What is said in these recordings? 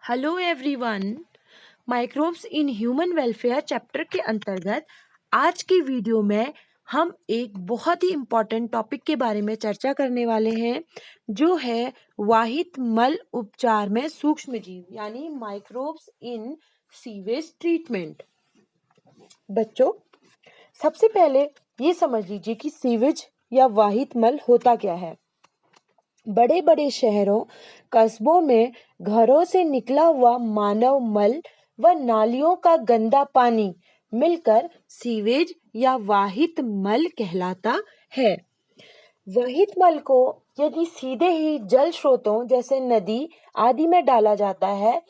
Hello everyone. Microbes in human welfare chapter के अंतर्गत आज की वीडियो में हम एक बहुत ही इम्पोर्टेंट टॉपिक के बारे में चर्चा करने वाले हैं, जो है वाहित मल उपचार में सूक्ष्म जीव यानी माइक्रोब्स इन सीवेज ट्रीटमेंट। बच्चों, सबसे पहले ये समझ लीजिए कि सीवेज या वाहित मल होता क्या है। बड़े बड़े शहरों कस्बों में घरों से निकला हुआ मानव मल व नालियों का गंदा पानी मिलकर सीवेज या वाहित मल कहलाता है। वाहित मल को यदि सीधे ही जल स्रोतों जैसे नदी आदि में डाला जाता है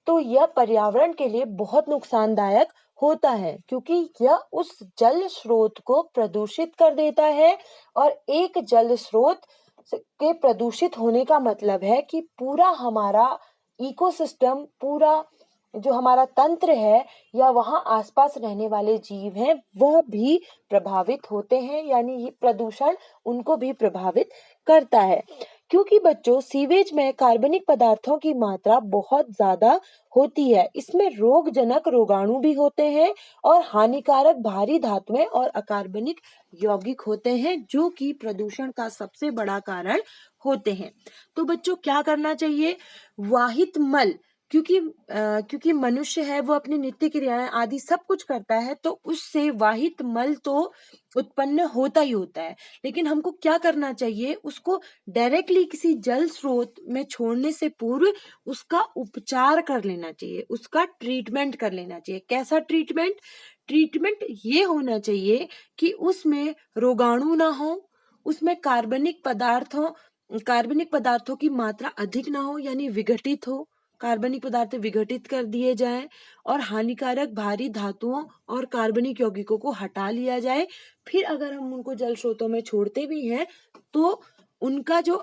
तो यह पर्यावरण के लिए बहुत नुकसानदायक होता है, क्योंकि यह उस जल स्रोत को प्रदूषित कर देता है। और एक जल स्रोत के प्रदूषित होने का मतलब है कि पूरा हमारा इकोसिस्टम, पूरा जो हमारा तंत्र है या वहाँ आसपास रहने वाले जीव हैं वह भी प्रभावित होते हैं, यानी ये प्रदूषण उनको भी प्रभावित करता है। क्योंकि बच्चों, सीवेज में कार्बनिक पदार्थों की मात्रा बहुत ज्यादा होती है। इसमें रोगजनक रोगाणु भी होते हैं और हानिकारक भारी धातुएं और अकार्बनिक यौगिक होते हैं, जो कि प्रदूषण का सबसे बड़ा कारण होते हैं। तो बच्चों, क्या करना चाहिए? वाहित मल, क्योंकि मनुष्य है वो अपनी नित्य क्रियाएं आदि सब कुछ करता है, तो उससे वाहित मल तो उत्पन्न होता ही होता है। लेकिन हमको क्या करना चाहिए? उसको डायरेक्टली किसी जल स्रोत में छोड़ने से पूर्व उसका उपचार कर लेना चाहिए, उसका ट्रीटमेंट कर लेना चाहिए। कैसा ट्रीटमेंट? ट्रीटमेंट ये होना चाहिए कि उसमें रोगाणु ना हो, उसमें कार्बनिक पदार्थों की मात्रा अधिक ना हो, यानी विघटित हो, कार्बनिक पदार्थ विघटित कर दिए जाएं और हानिकारक भारी धातुओं और कार्बनिक यौगिकों को हटा लिया जाए। फिर अगर हम उनको जल स्रोतों में छोड़ते भी हैं तो उनका जो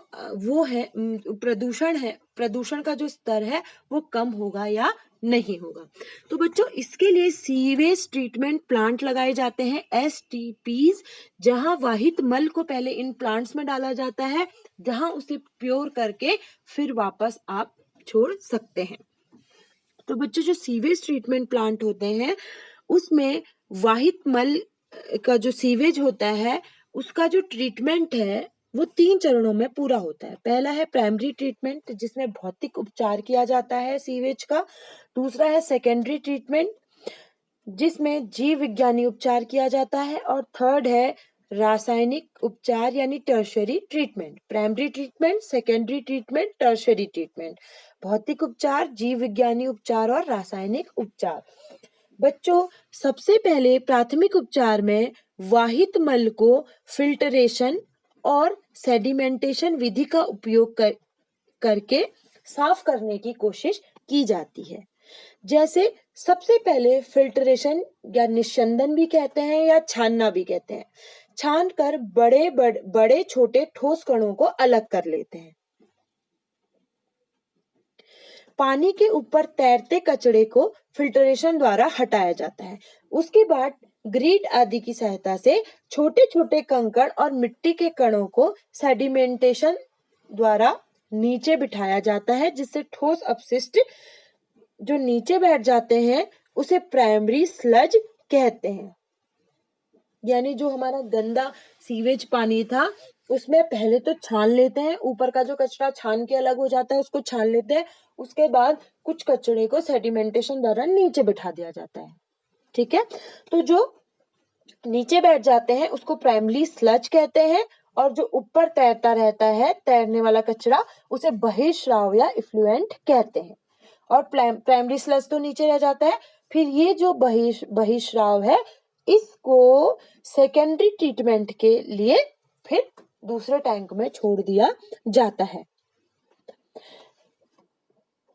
प्रदूषण का जो स्तर है वो कम होगा या नहीं होगा। तो बच्चों, इसके लिए सीवेज ट्रीटमेंट प्लांट लगाए जाते हैं, STPs, जहां वाहित मल को पहले इन प्लांट्स में डाला जाता है, जहां उसे प्योर करके फिर वापस आप छोड़ सकते हैं। तो बच्चों, जो सीवेज ट्रीटमेंट प्लांट होते हैं उसमें वाहित मल का जो सीवेज होता है उसका जो ट्रीटमेंट है वो 3 चरणों में पूरा होता है। पहला है प्राइमरी ट्रीटमेंट, जिसमें भौतिक उपचार किया जाता है सीवेज का। दूसरा है सेकेंडरी ट्रीटमेंट, जिसमें जीव विज्ञानी उपचार किया जाता है। और थर्ड है रासायनिक उपचार यानी tertiary treatment. Primary treatment, secondary treatment, tertiary treatment. भौतिक उपचार, जीव विज्ञानी उपचार और रासायनिक उपचार। बच्चों, सबसे पहले प्राथमिक उपचार में वाहित मल को फिल्टरेशन और सेडिमेंटेशन विधि का उपयोग करके साफ करने की कोशिश की जाती है। जैसे सबसे पहले फिल्टरेशन या निस्यंदन भी कहते हैं या छानना भी कहते हैं। छान कर बड़े छोटे ठोस कणों को अलग कर लेते हैं। पानी के ऊपर तैरते कचड़े को फिल्टरेशन द्वारा हटाया जाता है। उसके बाद ग्रीड आदि की सहायता से छोटे छोटे कंकड़ और मिट्टी के कणों को सेडिमेंटेशन द्वारा नीचे बिठाया जाता है, जिससे ठोस अपशिष्ट जो नीचे बैठ जाते हैं उसे प्राइमरी स्लज कहते हैं। यानी जो हमारा गंदा सीवेज पानी था उसमें पहले तो छान लेते हैं, ऊपर का जो कचरा छान के अलग हो जाता है उसको छान लेते हैं। उसके बाद कुछ कचड़े को सेडिमेंटेशन द्वारा नीचे बिठा दिया जाता है। ठीक है, तो जो नीचे बैठ जाते हैं उसको प्राइमरी स्लज कहते हैं, और जो ऊपर तैरता रहता है, तैरने वाला कचरा, उसे बहिर्स्राव या इफ्लुएंट कहते हैं। और प्राइमरी स्लज तो नीचे रह जाता है। फिर ये जो बहिर्स्राव है इसको सेकेंडरी ट्रीटमेंट के लिए फिर दूसरे टैंक में छोड़ दिया जाता है।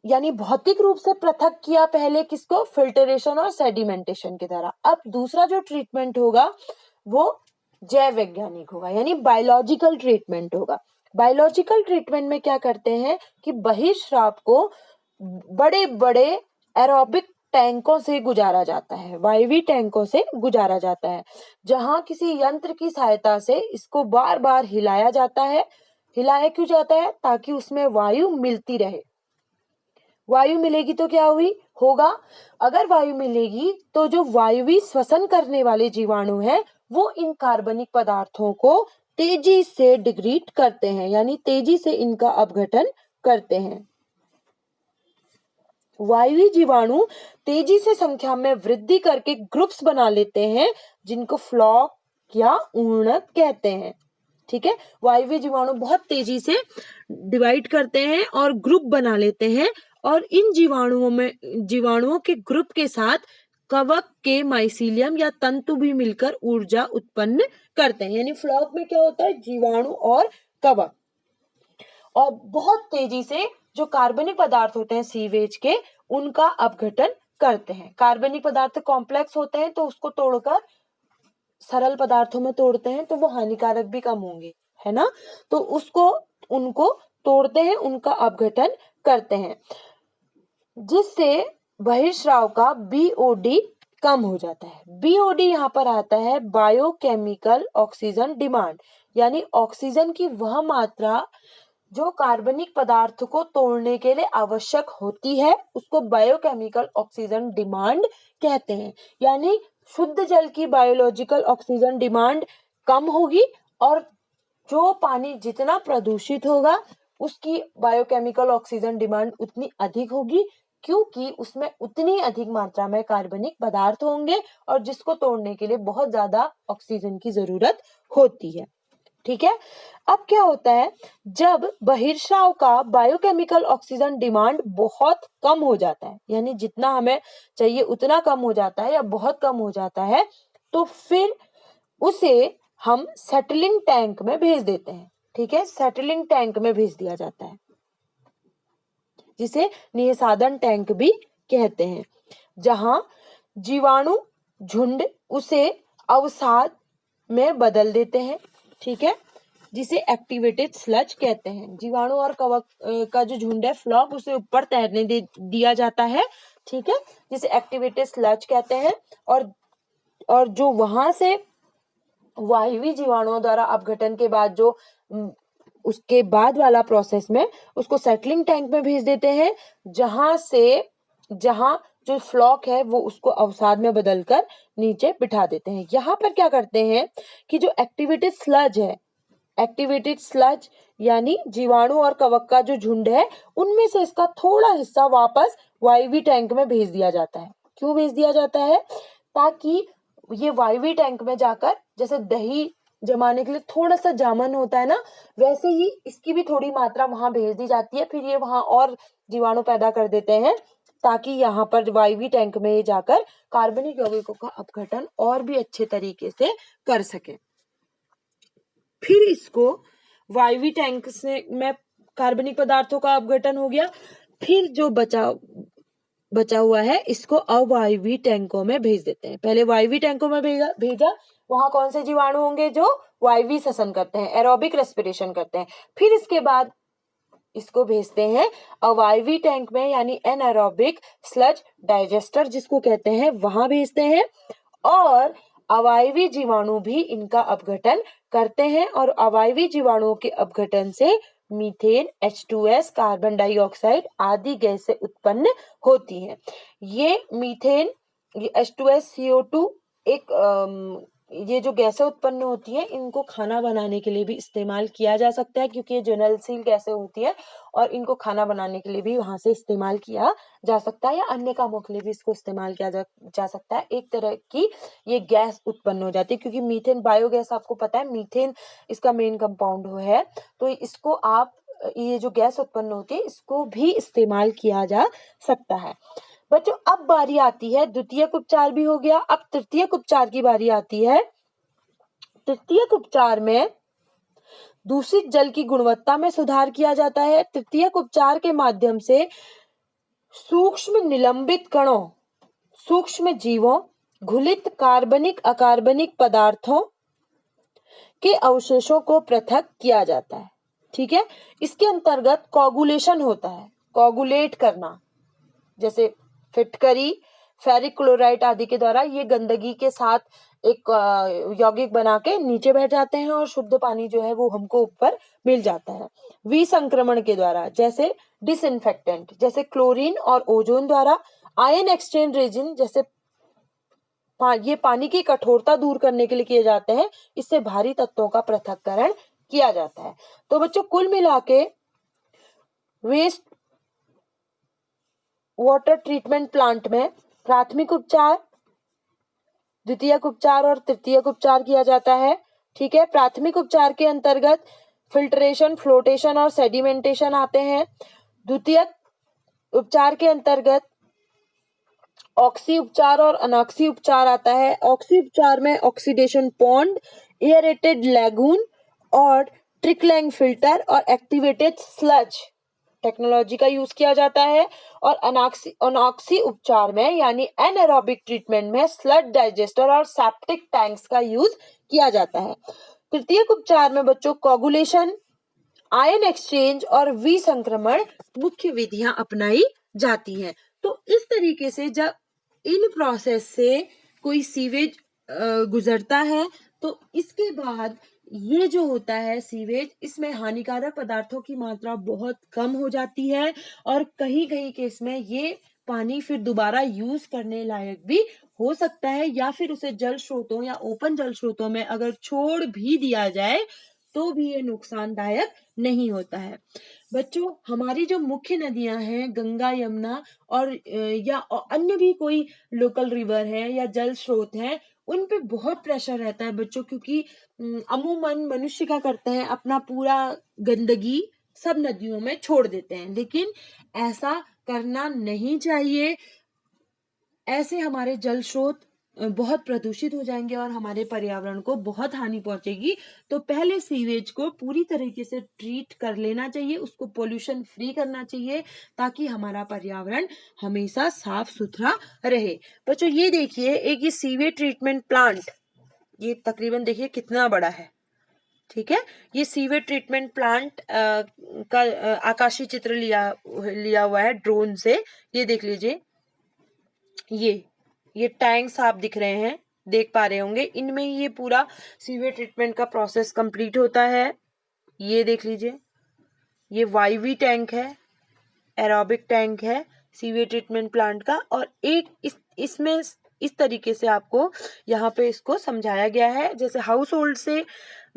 यानी भौतिक रूप से पृथक किया पहले किसको? फिल्टरेशन और सेडिमेंटेशन के द्वारा। अब दूसरा जो ट्रीटमेंट होगा वो जैव वैज्ञानिक होगा, यानी बायोलॉजिकल ट्रीटमेंट होगा। बायोलॉजिकल ट्रीटमेंट में क्या करते हैं कि बहिर्स्राव को बड़े बड़े एरोबिक टैंकों से गुजारा जाता है, वायवीय टैंकों से गुजारा जाता है, जहां किसी यंत्र की सहायता से इसको बार बार हिलाया जाता है। हिलाया क्यों जाता है? ताकि उसमें वायु मिलती रहे। वायु मिलेगी तो क्या होगा, अगर वायु मिलेगी तो जो वायुवी श्वसन करने वाले जीवाणु हैं वो इन कार्बनिक पदार्थों को तेजी से डिग्रेड करते हैं, यानी तेजी से इनका अपघटन करते हैं। वायुवी जीवाणु तेजी से संख्या में वृद्धि करके ग्रुप्स बना लेते हैं जिनको फ्लॉक या ऊर्णक कहते हैं। ठीक है, वायुवी जीवाणु बहुत तेजी से डिवाइड करते हैं और ग्रुप बना लेते हैं, और इन जीवाणुओं के ग्रुप के साथ कवक के माइसीलियम या तंतु भी मिलकर ऊर्जा उत्पन्न करते हैं। यानी फ्लॉक में क्या होता है, जीवाणु और कवक, और बहुत तेजी से जो कार्बनिक पदार्थ होते हैं सीवेज के, उनका अपघटन करते हैं। कार्बनिक पदार्थ कॉम्प्लेक्स होते हैं तो उसको तोड़कर सरल पदार्थों में तोड़ते हैं तो वो हानिकारक भी कम होंगे, है ना, तो उनको तोड़ते हैं, उनका अपघटन करते हैं, जिससे बहिर्स्राव का बीओडी कम हो जाता है। बीओडी यहाँ पर आता है बायोकेमिकल ऑक्सीजन डिमांड, यानी ऑक्सीजन की वह मात्रा जो कार्बनिक पदार्थ को तोड़ने के लिए आवश्यक होती है उसको बायोकेमिकल ऑक्सीजन डिमांड कहते हैं। यानी शुद्ध जल की बायोलॉजिकल ऑक्सीजन डिमांड कम होगी, और जो पानी जितना प्रदूषित होगा उसकी बायोकेमिकल ऑक्सीजन डिमांड उतनी अधिक होगी, क्योंकि उसमें उतनी अधिक मात्रा में कार्बनिक पदार्थ होंगे और जिसको तोड़ने के लिए बहुत ज्यादा ऑक्सीजन की जरूरत होती है। ठीक है, अब क्या होता है, जब बहिर्स्राव का बायोकेमिकल ऑक्सीजन डिमांड बहुत कम हो जाता है, यानी जितना हमें चाहिए उतना कम हो जाता है या बहुत कम हो जाता है, तो फिर उसे हम सेटलिंग टैंक में भेज देते हैं। ठीक है, सेटलिंग टैंक में भेज दिया जाता है, जिसे निःसादन टैंक भी कहते हैं, जहां जीवाणु झुंड उसे अवसाद में बदल देते हैं। ठीक है, जिसे एक्टिवेटेड स्लज कहते हैं। जीवाणु और कवक का जो झुंड है, फ्लॉक, उसे ऊपर तैरने दिया जाता है। ठीक है, जिसे एक्टिवेटेड स्लज कहते हैं, और जो वहां से वायवी जीवाणुओं द्वारा अपघटन के बाद जो उसके बाद वाला प्रोसेस में उसको सेटलिंग टैंक में भेज देते हैं, जहां जो फ्लॉक है वो उसको अवसाद में बदलकर नीचे बिठा देते हैं। यहाँ पर क्या करते हैं कि जो एक्टिवेटेड स्लज है, एक्टिवेटेड स्लज यानी जीवाणु और कवक का जो झुंड है, उनमें से इसका थोड़ा हिस्सा वापस वायवी टैंक में भेज दिया जाता है। क्यों भेज दिया जाता है, ताकि ये वायवी टैंक में जाकर, जैसे दही जमाने के लिए थोड़ा सा जामन होता है ना, वैसे ही इसकी भी थोड़ी मात्रा वहां भेज दी जाती है, फिर ये वहां और जीवाणु पैदा कर देते हैं, ताकि यहाँ पर वायवी टैंक में ये जाकर कार्बनिक यौगिकों का अपघटन और भी अच्छे तरीके से कर सके। फिर इसको वायवी टैंक से में कार्बनिक पदार्थों का अपघटन हो गया, फिर जो बचा हुआ है इसको अवायवी टैंकों में भेज देते हैं। पहले वायवी टैंकों में भेजा, वहां कौन से जीवाणु होंगे, जो वायवी श्वसन करते हैं, एरोबिक रेस्पिरेशन करते हैं। फिर इसके बाद इसको भेजते हैं अवायवी टैंक में, यानी एनारोबिक स्लज डाइजेस्टर जिसको कहते हैं, वहां भेजते हैं, और अवायवी जीवाणु भी इनका अपघटन करते हैं, और अवायवी जीवाणुओं के अपघटन से मीथेन, H2S, कार्बन डाइऑक्साइड आदि गैसें उत्पन्न होती हैं। ये मीथेन, ये H2S, CO2 ये जो गैसें उत्पन्न होती है, इनको खाना बनाने के लिए भी इस्तेमाल किया जा सकता है, क्योंकि ये ज्वलनशील गैसें होती है और इनको खाना बनाने के लिए भी वहां से इस्तेमाल किया जा सकता है, या अन्य कामों के लिए भी इसको इस्तेमाल किया जा सकता है। एक तरह की ये गैस उत्पन्न हो जाती है, क्योंकि मीथेन बायोगैस, आपको पता है मीथेन इसका मेन कंपाउंड है, तो इसको आप, ये जो गैस उत्पन्न होती है, इसको भी इस्तेमाल किया जा सकता है। बच्चों, अब बारी आती है, द्वितीयक उपचार भी हो गया, अब तृतीयक उपचार की बारी आती है। तृतीयक उपचार में दूषित जल की गुणवत्ता में सुधार किया जाता है। तृतीयक उपचार के माध्यम से सूक्ष्म निलंबित कणों, सूक्ष्म जीवों, घुलित कार्बनिक अकार्बनिक पदार्थों के अवशेषों को पृथक किया जाता है। ठीक है, इसके अंतर्गत कोगुलेशन होता है, कोगुलेट करना, जैसे फिटकरी, फेरिक क्लोराइड आदि के द्वारा ये गंदगी के साथ एक यौगिक बना के नीचे बैठ जाते हैं और शुद्ध पानी जो है वो हमको ऊपर मिल जाता है। विसंक्रमण के द्वारा जैसे डिसइंफेक्टेंट जैसे क्लोरीन और ओजोन द्वारा, आयन एक्सचेंज रेजिन जैसे ये पानी की कठोरता दूर करने के लिए किए जाते हैं, इससे भारी तत्वों का पृथक्करण किया जाता है। तो बच्चों कुल मिला के वेस्ट वाटर ट्रीटमेंट प्लांट में प्राथमिक उपचार, द्वितीयक उपचार और तृतीयक उपचार किया जाता है। ठीक है, प्राथमिक उपचार के अंतर्गत फिल्ट्रेशन, फ्लोटेशन और सेडिमेंटेशन आते हैं। द्वितीयक उपचार के अंतर्गत ऑक्सी उपचार और अनॉक्सी उपचार आता है। ऑक्सी उपचार में ऑक्सीडेशन पॉन्ड, एयरेटेड लैगून और ट्रिकलिंग फिल्टर और एक्टिवेटेड स्लज टेक्नोलॉजी का यूज किया जाता है। और अनॉक्सी उपचार में यानी एनारोबिक ट्रीटमेंट में स्लज डाइजेस्टर और सेप्टिक टैंक्स का यूज किया जाता है। तृतीयक उपचार में बच्चों कोगुलेशन, आयन एक्सचेंज और विसंक्रमण मुख्य विधियां अपनाई जाती हैं। तो इस तरीके से जब इन प्रोसेस से कोई सीवेज गुजरता है तो इसके बाद ये जो होता है सीवेज, इसमें हानिकारक पदार्थों की मात्रा बहुत कम हो जाती है और कहीं कहीं केस में ये पानी फिर दोबारा यूज करने लायक भी हो सकता है, या फिर उसे जल स्रोतों या ओपन जल स्रोतों में अगर छोड़ भी दिया जाए तो भी ये नुकसानदायक नहीं होता है। बच्चों हमारी जो मुख्य नदियां हैं गंगा, यमुना और या अन्य भी कोई लोकल रिवर है या जल स्रोत है, उन पे बहुत प्रेशर रहता है बच्चों, क्योंकि अमूमन मनुष्य क्या करते हैं, अपना पूरा गंदगी सब नदियों में छोड़ देते हैं, लेकिन ऐसा करना नहीं चाहिए। ऐसे हमारे जल स्रोत बहुत प्रदूषित हो जाएंगे और हमारे पर्यावरण को बहुत हानि पहुंचेगी। तो पहले सीवेज को पूरी तरीके से ट्रीट कर लेना चाहिए, उसको पोल्यूशन फ्री करना चाहिए ताकि हमारा पर्यावरण हमेशा साफ सुथरा रहे। बच्चों ये देखिए, एक ये सीवेज ट्रीटमेंट प्लांट, ये तकरीबन देखिए कितना बड़ा है। ठीक है, ये सीवेज ट्रीटमेंट प्लांट का आकाशीय चित्र लिया हुआ है ड्रोन से। ये देख लीजिए, ये टैंक्स आप दिख रहे हैं, देख पा रहे होंगे, इनमें ये पूरा सीवेज ट्रीटमेंट का प्रोसेस कंप्लीट होता है। ये देख लीजिए, ये वाईवी टैंक है, एरोबिक टैंक है सीवेज ट्रीटमेंट प्लांट का। और एक इसमें इस तरीके से आपको यहाँ पे इसको समझाया गया है, जैसे हाउस होल्ड से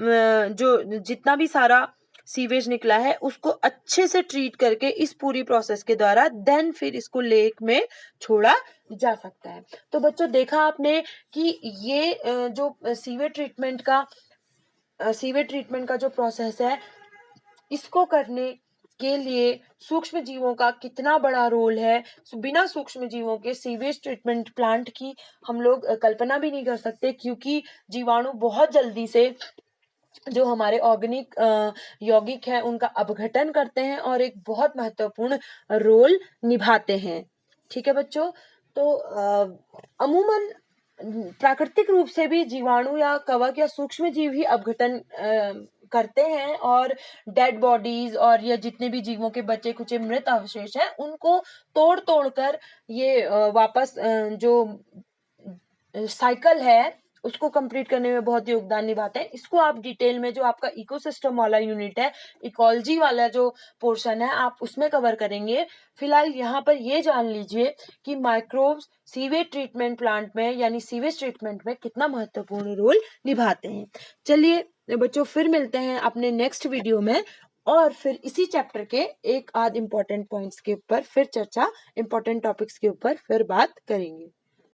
जो जितना भी सारा सीवेज निकला है उसको अच्छे से ट्रीट करके इस पूरी प्रोसेस के द्वारा देन फिर इसको लेक में छोड़ा जा सकता है। तो बच्चों देखा आपने कि ये जो सीवेज ट्रीटमेंट का जो प्रोसेस है, इसको करने के लिए सूक्ष्म जीवों का कितना बड़ा रोल है। बिना सूक्ष्म जीवों के सीवेज ट्रीटमेंट प्लांट की हम लोग कल्पना भी नहीं कर सकते, क्योंकि जीवाणु बहुत जल्दी से जो हमारे ऑर्गेनिक यौगिक हैं उनका अपघटन करते हैं और एक बहुत महत्वपूर्ण रोल निभाते हैं। ठीक है बच्चों, तो अमूमन प्राकृतिक रूप से भी जीवाणु या कवक या सूक्ष्म जीव ही अपघटन करते हैं और डेड बॉडीज और या जितने भी जीवों के बचे कुचे मृत अवशेष हैं उनको तोड़ तोड़ कर ये वापस जो साइकिल है उसको कंप्लीट करने में बहुत योगदान निभाते हैं। इसको आप डिटेल में जो आपका इकोसिस्टम वाला यूनिट है, इकोलॉजी वाला जो पोर्शन है, आप उसमें कवर करेंगे। फिलहाल यहाँ पर ये जान लीजिए कि माइक्रोब्स सीवेज ट्रीटमेंट प्लांट में यानी सीवेज ट्रीटमेंट में कितना महत्वपूर्ण रोल निभाते हैं। चलिए बच्चों, फिर मिलते हैं अपने नेक्स्ट वीडियो में और फिर इसी चैप्टर के एक आध इम्पोर्टेंट पॉइंट्स के ऊपर फिर चर्चा, इम्पोर्टेंट टॉपिक्स के ऊपर फिर बात करेंगे।